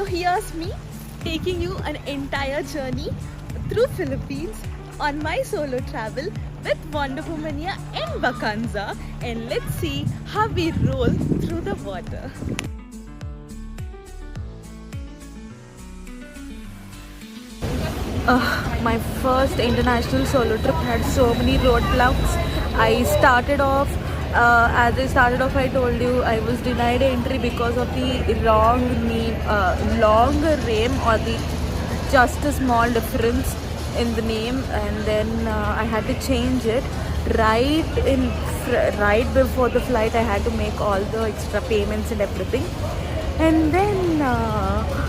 So here's me taking you an entire journey through Philippines on my solo travel with Wonder Womania in Vacanza, and let's see how we roll through the water. My first international solo trip had so many roadblocks. I started off, I told you I was denied entry because of the wrong name, long name, or the just a small difference in the name, and then I had to change it. Right before the flight, I had to make all the extra payments and everything. And then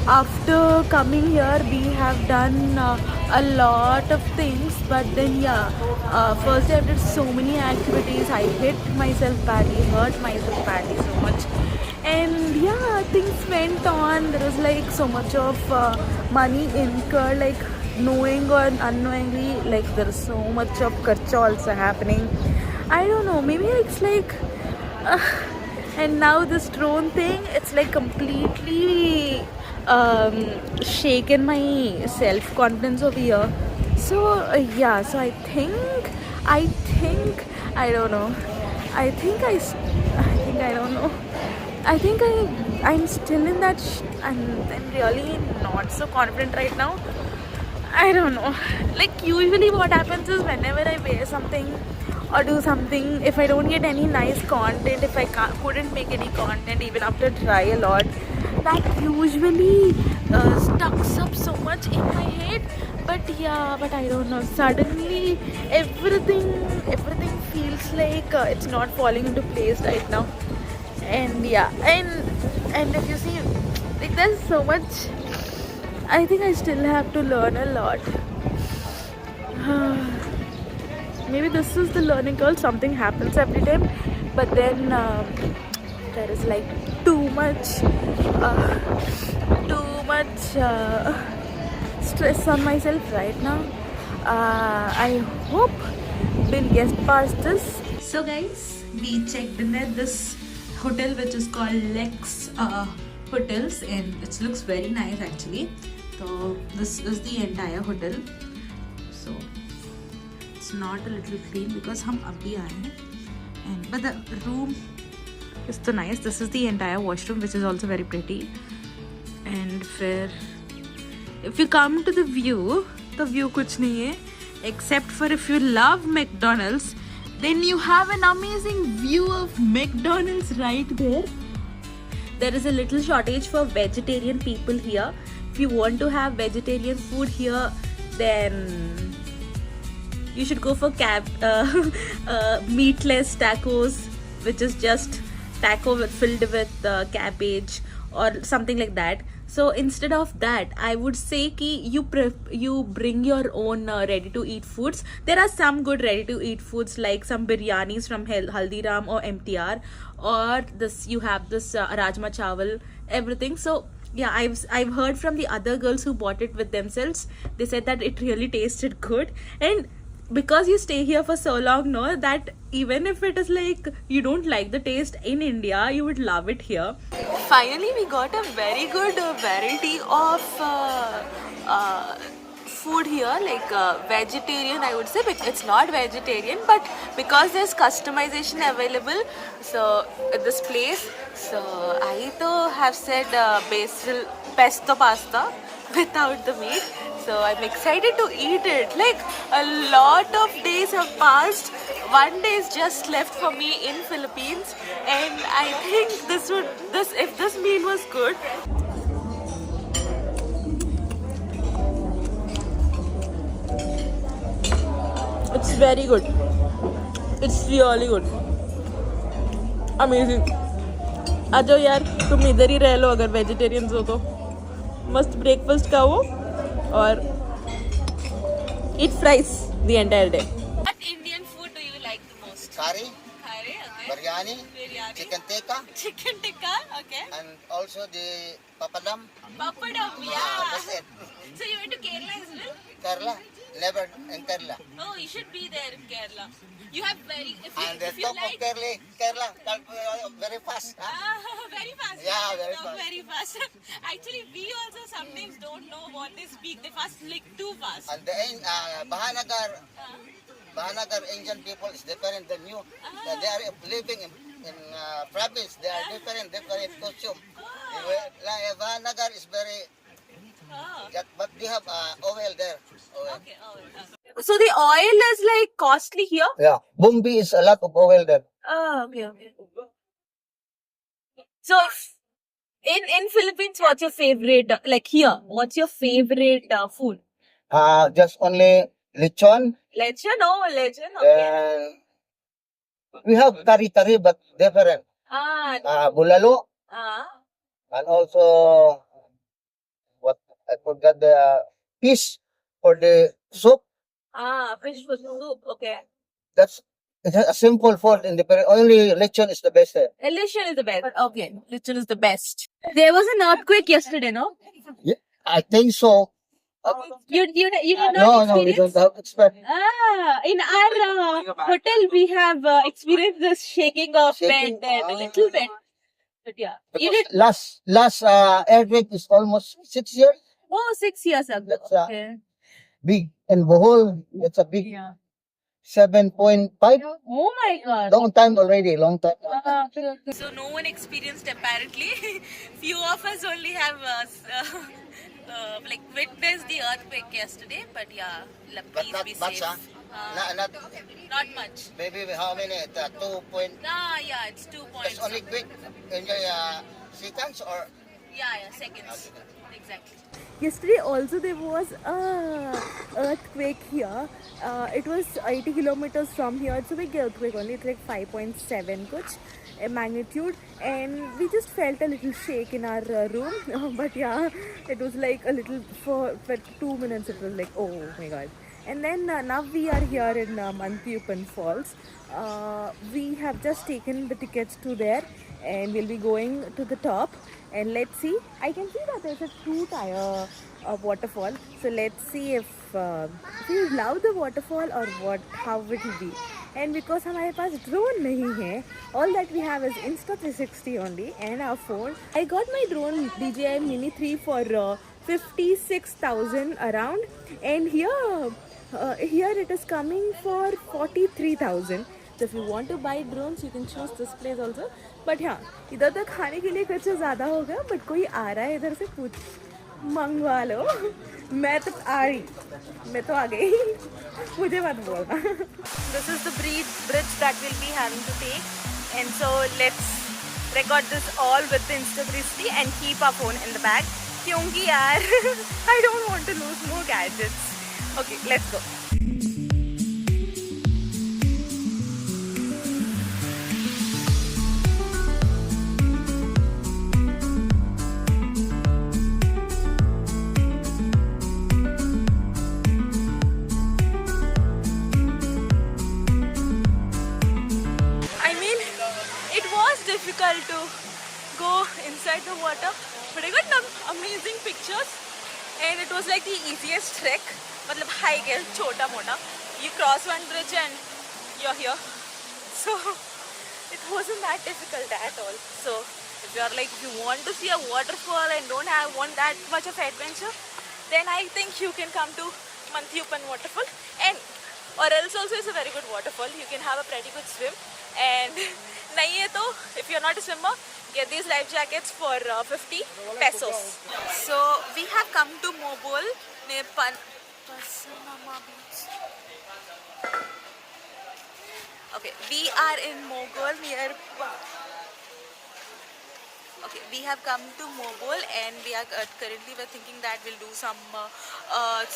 after coming here, we have done a lot of things, but then first I did so many activities. I hurt myself badly so much, and things went on. There was like so much of money incurred, like knowing or unknowingly, like there is so much of kharcha also happening. I don't know, maybe it's like and now this drone thing, it's like completely shaken my self-confidence over here. So so I think I don't know. I don't know. I'm still in that. I'm really not so confident right now. I don't know. Like usually what happens is whenever I wear something or do something, if I don't get any nice content, if I couldn't make any content even after try a lot, that usually stucks up so much in my head. But I don't know, suddenly everything feels like it's not falling into place right now. And and if you see, like there's so much, I think I still have to learn a lot. Maybe this is the learning curve. Something happens every time, but then there is like too much stress on myself right now. I hope we'll get past this. So guys, we checked in at this hotel which is called Lex Hotels, and it looks very nice actually. So this is the entire hotel. So it's not a little clean because हम अभी आए हैं, and but the room is so nice. This is the entire washroom, which is also very pretty. And if you come to the view कुछ नहीं है, except for if you love McDonald's, then you have an amazing view of McDonald's right there. There is a little shortage for vegetarian people here. If you want to have vegetarian food here, then you should go for meatless tacos, which is just taco filled with cabbage or something like that. So instead of that, I would say ki you bring your own ready-to-eat foods. There are some good ready-to-eat foods like some biryanis from Haldiram or MTR, or you have this rajma chawal, everything. So yeah, I've heard from the other girls who bought it with themselves. They said that it really tasted good, and because you stay here for so long, know that even if it is like you don't like the taste in India, you would love it here. Finally, we got a very good variety of food here, like vegetarian, I would say, but it's not vegetarian, but because there's customization available, so at this place, so I have said basil pesto pasta without the meat. So I'm excited to eat it. Like a lot of days have passed. One day is just left for me in Philippines, and I think if this meal was good. It's very good. It's really good. Amazing. आ जाओ यार, तुम इधर ही रह लो अगर vegetarians हो तो. मस्त breakfast खाओ और eat fries the entire day. What Indian food do you like the most? Curry, Curry, okay. biryani, Biryani. chicken tikka, Chicken tikka, okay. and also also the Papadam. Papadam, That's yeah. it. So you went to Kerala as well? Kerala, never in Kerala. Oh, you should be there in Kerala. You have very, And the if you top like, of Kerala, very fast. Huh? very fast. Yeah, very Talk fast. very fast. Actually, we also sometimes don't know what they speak. They fast like too fast. And the Bahanagar Indian people is different than you. They are living in province. They are different costume. Like Bahanagar is very, Oh. but we have oil there. Oil. Okay. So the oil is like costly here? Yeah, Bumbi is a lot of oil there. Oh, okay. So in Philippines, what's your favorite? Like here, what's your favorite food? Just only lechon. Lechon? Oh, lechon. Okay. And we have kari but different. Bulalo. And also, what I forgot the fish for the soup. Fish for soup. Okay. That's it's a simple food in the only lechon is the best. Lechon is the best. Okay, lechon is the best. There was an earthquake yesterday, no? Yeah, I think so. You have No, not we experienced? don't have expert. In our hotel we have experienced this shaking of Shaking, bed and a little bit. But yeah, you did. Last earthquake is almost 6 years. Oh, 6 years ago. That's Okay. big. In Bohol, it's a big Yeah. 7.5. Oh my God. Long time already, long time. So no one experienced apparently. Few of us only have like witnessed the earthquake yesterday. But yeah, But please not be much, safe. Not Not much. maybe how many? 2 point. Yeah, it's 2 points. It's only quick in the seconds or. Yeah, seconds. Exactly. Yesterday also there was a earthquake here. It was 80 kilometers from here. It's a big earthquake only. It's like 5.7 kuch magnitude, and we just felt a little shake in our room. But yeah, it was like a little for 2 minutes. It was like, oh my god. And then now we are here in Mantiyuppan Falls. We have just taken the tickets to there, and we'll be going to the top. And let's see. I can see that there's a 2-tier waterfall. So let's see if we love the waterfall or what, how it will be. And because हमारे पास drone नहीं है, all that we have is Insta360 only and our phone. I got my drone DJI Mini 3 for 56,000 around, and here it is coming for 43,000. So if you want to buy drones, you can choose this place also. But हाँ, इधर तक खाने के लिए खर्चा ज़्यादा होगा. But कोई आ रहा है इधर से पूछ मंगवा लो. मैं तो आ गई. मुझे मत बोलना. This is the bridge that we'll be having to take, and so let's record this all with the Insta360 and keep our phone in the bag. क्योंकि यार, I don't want to lose more gadgets. Okay, let's go. Difficult to go inside the water, but I got some amazing pictures, and it was like the easiest trek. मतलब hike है छोटा मोटा. You cross one bridge and you're here, so it wasn't that difficult at all. So if you want to see a waterfall and don't want that much of adventure, then I think you can come to Mantiyuppan waterfall, and or else also it's a very good waterfall. You can have a pretty good swim, and नहीं है तो if you're not a swimmer, get these life jackets for 50 pesos. So we have come to Mobol near Pasanama Beach. Okay, we are in Mogol near. Okay, we have come to Mobol, and we are currently we're thinking that we'll do some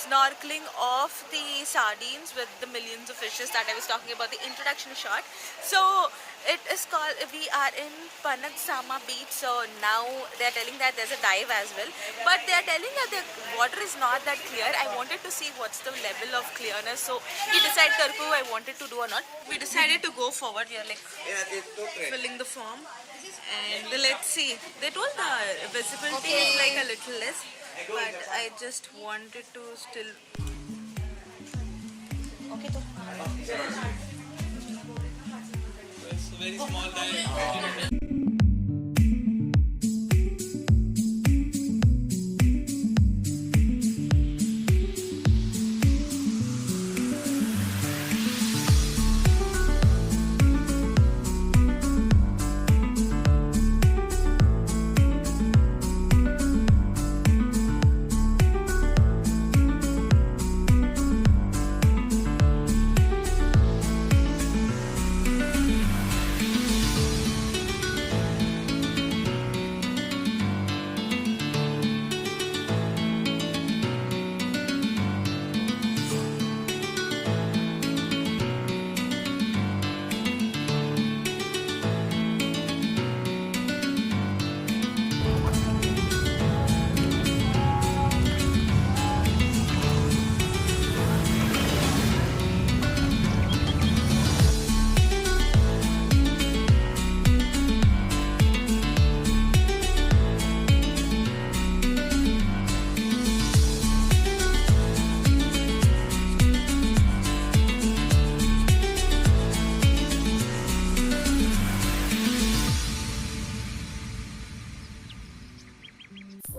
snorkeling of the sardines with the millions of fishes that I was talking about the introduction shot. So It is called, we are in Panagsama beach, so now they are telling that there's a dive as well, but they are telling that the water is not that clear. I wanted to see what's the level of clearness, so we decided, Karku, I wanted to do or not. We decided to go forward. We are like filling the form, and let's see. They told the visibility is like a little less, but I just wanted to still. Okay, so. Very small dive.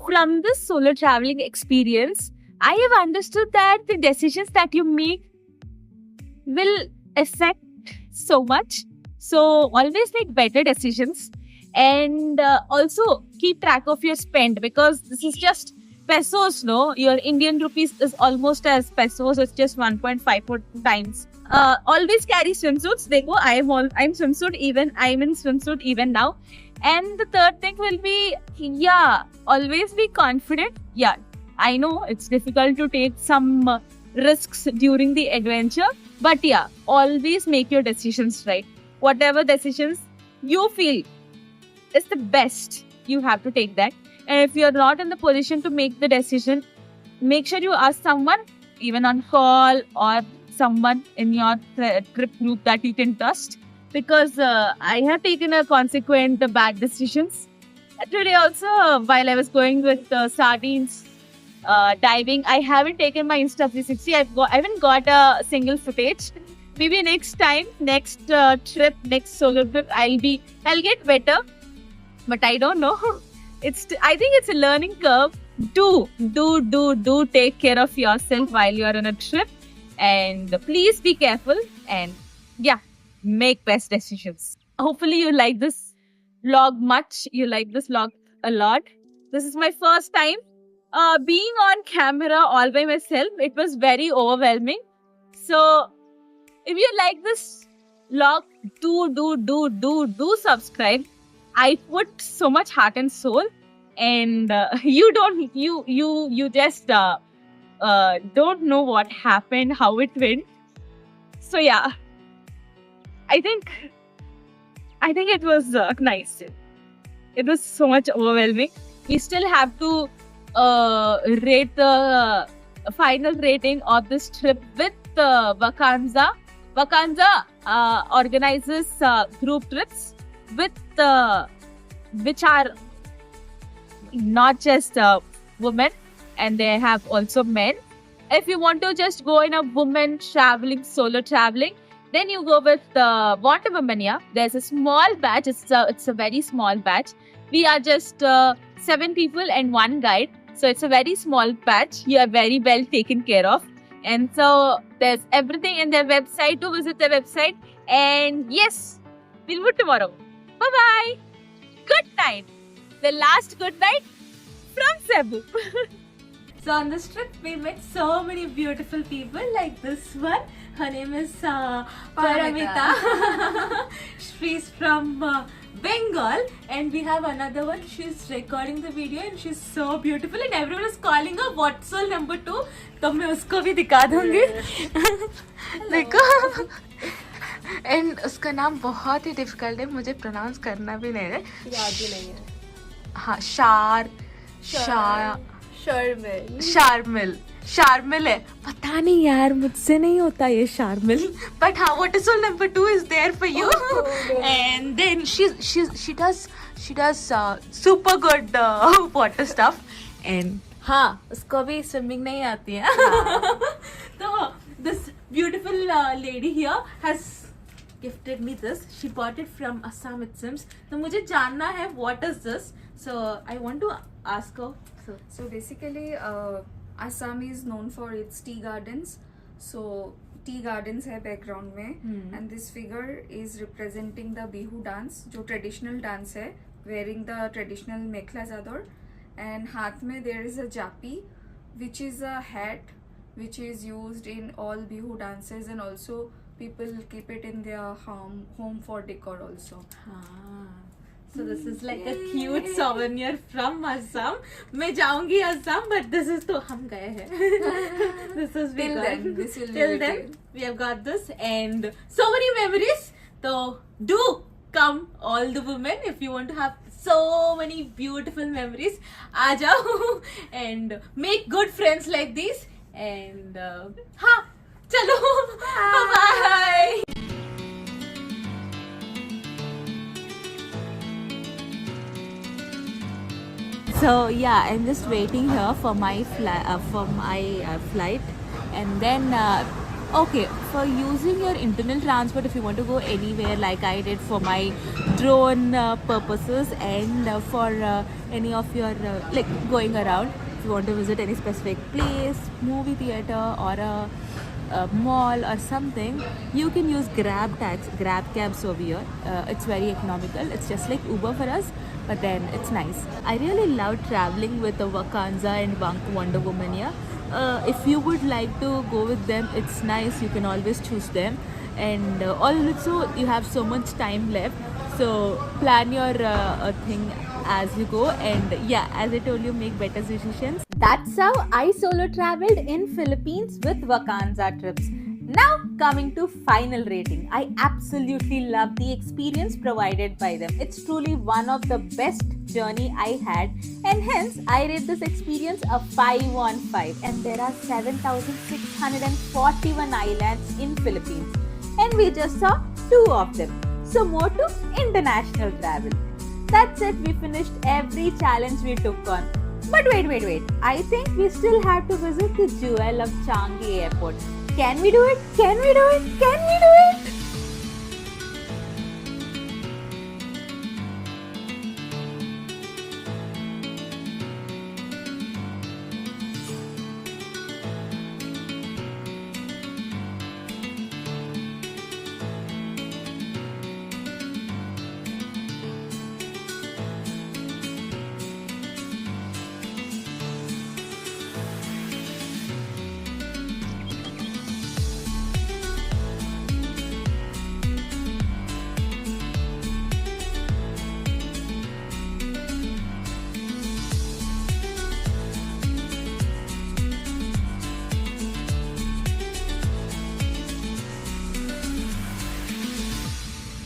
From this solo traveling experience, I have understood that the decisions that you make will affect so much. So always make better decisions, and also keep track of your spend, because this is just pesos, no? Your Indian rupees is almost as pesos. It's just 1.54 times. Always carry swimsuits. Dekho, I'm swimsuit even. I'm in swimsuit even now. And the third thing will be, always be confident. Yeah, I know it's difficult to take some risks during the adventure, but always make your decisions right. Whatever decisions you feel is the best, you have to take that. And if you're not in the position to make the decision, make sure you ask someone, even on call, or someone in your trip group that you can trust. Because I have taken a consequent bad decisions. Today also, while I was going with sardines diving, I haven't taken my Insta360. I haven't got a single footage. Maybe next time, next trip, next solo trip, I'll get better. But I don't know. I think it's a learning curve. Do take care of yourself while you are on a trip, and please be careful, and make best decisions. Hopefully you like this vlog much. You like this vlog a lot. This is my first time being on camera all by myself. It was very overwhelming. So if you like this vlog, do subscribe. I put so much heart and soul, and you just don't know what happened, how it went. So I think it was nice. It was so much overwhelming. We still have to rate the final rating of this trip with Vacanza. Vacanza organizes group trips with which are not just women, and they have also men. If you want to just go in a woman traveling, solo traveling, then you go with Wonder Woman. There's a small batch. It's a very small batch. We are just 7 people and 1 guide. So it's a very small batch. You are very well taken care of. And so there's everything in their website. To visit their website. And yes, we'll meet tomorrow. Bye-bye. Good night. The last good night from Cebu. So on this trip, we met so many beautiful people like this one. Her name is Paramita. She's from Bengal, and we have another one. She's recording the video and she's so beautiful, and everyone is calling her Watsal number 2. तो मैं उसको भी दिखा दूंगी. देखो and उसका नाम बहुत ही डिफिकल्ट है, मुझे प्रोनाउंस करना भी नहीं है. याद ही नहीं है. हाँ, शारमिल है. पता नहीं यार, मुझसे नहीं होता ये शारमिल. बट हाँ, what is soul number 2 is there for you. And then she does super good water stuff. And हाँ, उसको भी स्विमिंग नहीं आती है. तो this beautiful lady here has gifted me this. She bought it from Assam, it seems. तो मुझे जानना है what is this. So I want to ask her. So basically, Assam is known for its tea gardens. So tea gardens है background में, and this figure is representing the Bihu dance, जो traditional dance है, wearing the traditional mekhla chador, and हाथ में there is a japi, which is a hat, which is used in all Bihu dances, and also people keep it in their home for decor also. So this is like a cute souvenir from Assam. मैं जाऊंगी Assam, but this is तो हम गए हैं. This is Till then, this will till be then retained. we have got this and so many memories. So do come, all the women, if you want to have so many beautiful memories. आ जाओ and make good friends like these. And हाँ, चलो, bye. So yeah, I'm just waiting here for my flight, and then okay, for using your internal transport, if you want to go anywhere, like I did for my drone purposes, and for any of your like going around, if you want to visit any specific place, movie theater, or a mall or something, you can use grab cabs over here. It's very economical. It's just like Uber for us, but then it's nice. I really love traveling with the Vakanza and Wonder Woman here. If you would like to go with them, it's nice. You can always choose them, and also you have so much time left, so plan your thing as you go, and yeah, as I told you, make better decisions. That's how I solo traveled in Philippines with Vacanza trips. Now coming to final rating, I absolutely love the experience provided by them. It's truly one of the best journey I had, and hence I rate this experience a 5 on 5. And there are 7,641 islands in Philippines, and we just saw 2 of them. So more to international travel. That's it, we finished every challenge we took on. But wait. I think we still have to visit the jewel of Changi Airport. Can we do it?